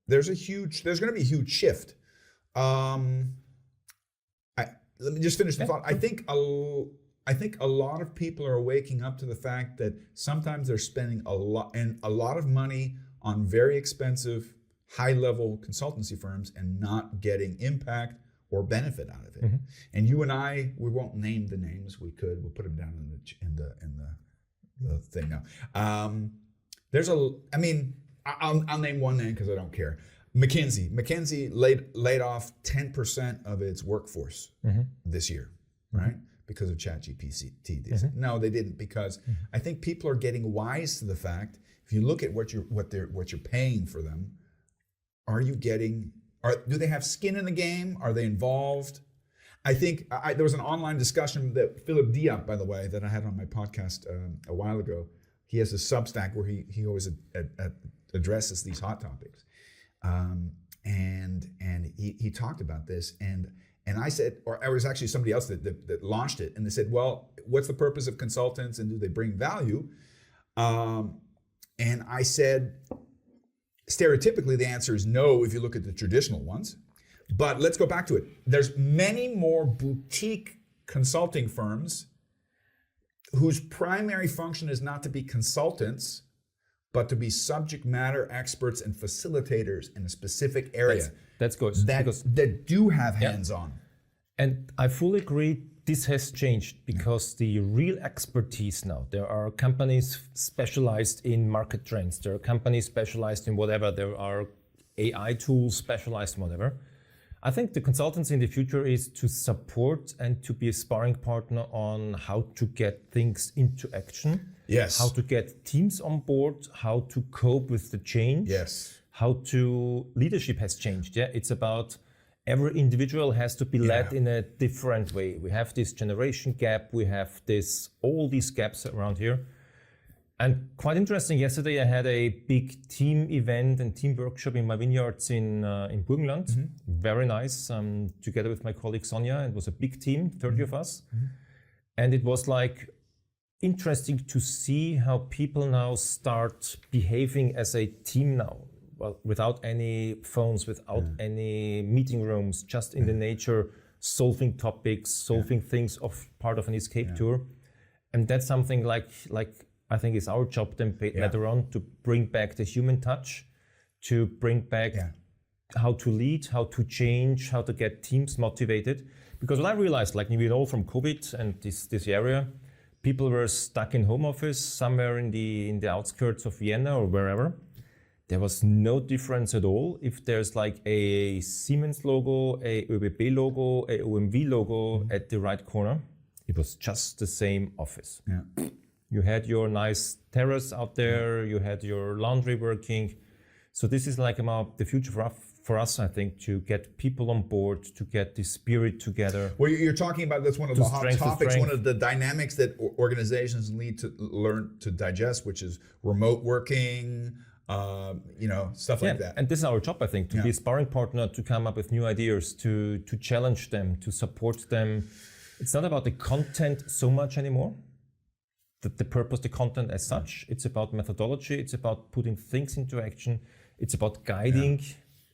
There's going to be a huge shift. Let me just finish the thought. I think a lot of people are waking up to the fact that sometimes they're spending a lot of money on very expensive, high-level consultancy firms and not getting impact or benefit out of it. Mm-hmm. And you and I, we won't name the names. We'll put them down in the thing now. I'll name one name because I don't care. McKinsey laid off 10% of its workforce this year, right? Because of ChatGPT. No, they didn't, because I think people are getting wise to the fact. If you look at what you're paying for them, do they have skin in the game? Are they involved? I think there was an online discussion that Philip Diop, by the way, that I had on my podcast a while ago. He has a Substack where he always addresses these hot topics. And he talked about this, and I said, or it was actually somebody else that launched it, and they said, well, what's the purpose of consultants and do they bring value? And I said, stereotypically the answer is no if you look at the traditional ones, but let's go back to it. There's many more boutique consulting firms whose primary function is not to be consultants, but to be subject matter experts and facilitators in a specific area. That's good. That do have hands-on. And I fully agree, this has changed because the real expertise now, there are companies specialized in market trends, there are companies specialized in whatever, there are AI tools specialized in whatever. I think the consultancy in the future is to support and to be a sparring partner on how to get things into action. Yes. How to get teams on board, how to cope with the change. Yes. Leadership has changed. Yeah, it's about every individual has to be led in a different way. We have this generation gap, we have all these gaps around here. And quite interesting, yesterday I had a big team event and team workshop in my vineyards in Burgenland. Mm-hmm. Very nice, together with my colleague Sonja. It was a big team, 30 of us. Mm-hmm. And it was interesting to see how people now start behaving as a team now. Well, without any phones, without any meeting rooms, just in the nature, solving topics, solving things of part of an escape tour. And that's something like I think is our job then later on, to bring back the human touch, to bring back how to lead, how to change, how to get teams motivated. Because what I realized, we know from COVID and this area, people were stuck in home office somewhere in the outskirts of Vienna or wherever. There was no difference at all if there's a Siemens logo, a ÖBB logo, a OMV logo at the right corner. It was just the same office. Yeah. You had your nice terrace out there, you had your laundry working. So this is about the future for us, I think, to get people on board, to get the spirit together. Well, you're talking about, that's one of the hot topics, one of the dynamics that organizations need to learn to digest, which is remote working, stuff like that. And this is our job, I think, to be a sparring partner, to come up with new ideas, to challenge them, to support them. It's not about the content so much anymore, the purpose, the content as such. It's about methodology, it's about putting things into action, it's about guiding,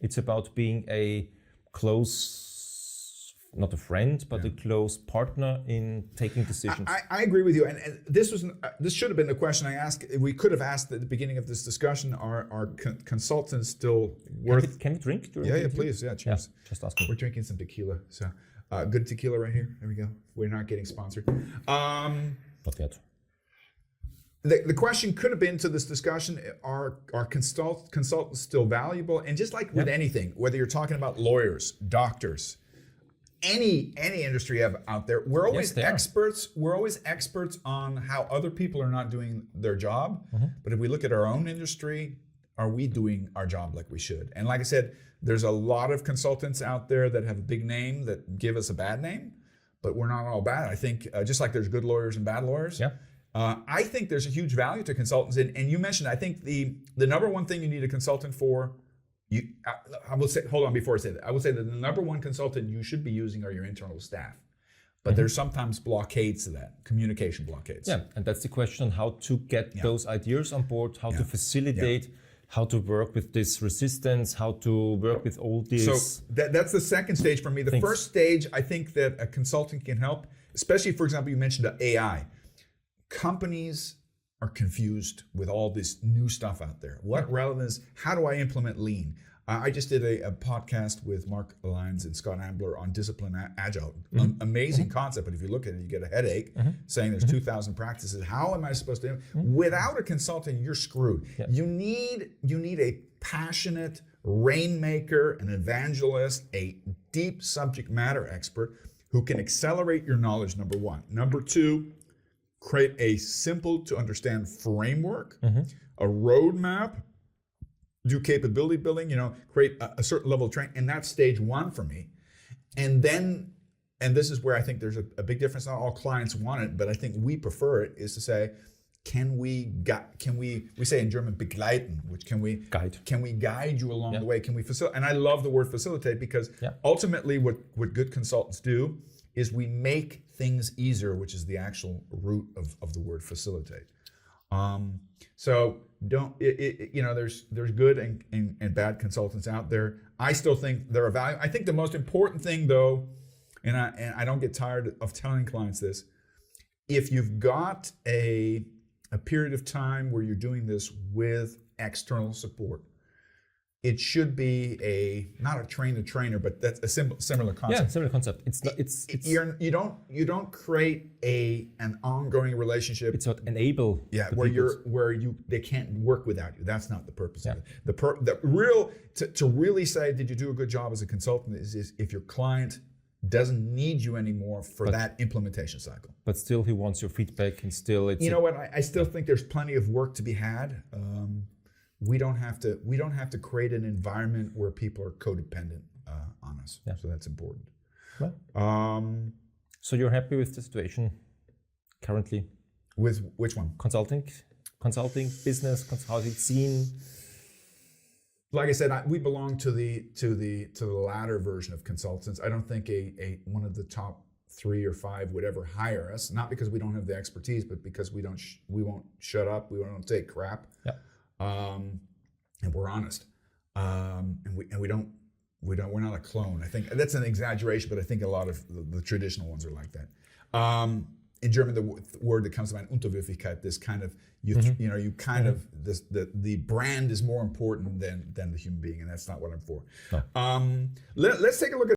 it's about being a close, not a friend, but a close partner in taking decisions. I agree with you, and this should have been the question I asked. We could have asked at the beginning of this discussion: Are consultants still worth? Can we drink? Yeah, please. Yeah, cheers. Yeah, just asking. We're drinking some tequila, so good tequila right here. There we go. We're not getting sponsored. Not yet. The question could have been to this discussion: Are consultants still valuable? And just like with anything, whether you're talking about lawyers, doctors, any industry out there, we're always experts. We're always experts on how other people are not doing their job. Mm-hmm. But if we look at our own industry, are we doing our job like we should? And like I said, there's a lot of consultants out there that have a big name that give us a bad name, but we're not all bad. I think just like there's good lawyers and bad lawyers. Yeah. I think there's a huge value to consultants, and you mentioned, I think the number one thing you need a consultant for, I will say, hold on before I say that, I will say that the number one consultant you should be using are your internal staff. But there's sometimes blockades to that, communication blockades. Yeah, and that's the question, how to get those ideas on board, how to facilitate how to work with this resistance, how to work with all these. So that's the second stage for me. The first stage, I think that a consultant can help, especially, for example, you mentioned the AI. Companies are confused with all this new stuff out there. What relevance? How do I implement lean? I just did a podcast with Mark Lyons and Scott Ambler on discipline agile. Amazing concept, but if you look at it, you get a headache saying there's 2,000 practices. How am I supposed to? Without a consultant, you're screwed. Yeah. You need a passionate rainmaker, an evangelist, a deep subject matter expert who can accelerate your knowledge, number one. Number two, create a simple to understand framework, a roadmap, do capability building, create a certain level of training, and that's stage one for me. And then, and this is where I think there's a big difference. Not all clients want it, but I think we prefer it, is to say, we say in German begleiten, which can we guide you along the way? Can we facilitate? And I love the word facilitate because ultimately what good consultants do is we make things easier, which is the actual root of the word facilitate. So there's good and bad consultants out there. I still think they're a value. I think the most important thing, though, and I don't get tired of telling clients this, if you've got a period of time where you're doing this with external support, it should be not a trainer, but that's a similar concept. Yeah, similar concept. You don't create an ongoing relationship. It's not enable. Yeah, they can't work without you. That's not the purpose of it. To really say, did you do a good job as a consultant? Is if your client doesn't need you anymore for that implementation cycle. But still, he wants your feedback, and still, I still think there's plenty of work to be had. We don't have to create an environment where people are codependent on us. Yeah. So that's important. Well, so you're happy with the situation currently? With which one? Consulting, business, how's it seen? Like I said, we belong to the latter version of consultants. I don't think one of the top 3 or 5 would ever hire us, not because we don't have the expertise, but because we won't shut up, we won't take crap. Yeah. And we're honest, we're not a clone. I think that's an exaggeration, but I think a lot of the traditional ones are like that. In German, the word that comes to mind, Unterwürfigkeit, this kind of the brand is more important than the human being, and that's not what I'm for. No. Let's take a look at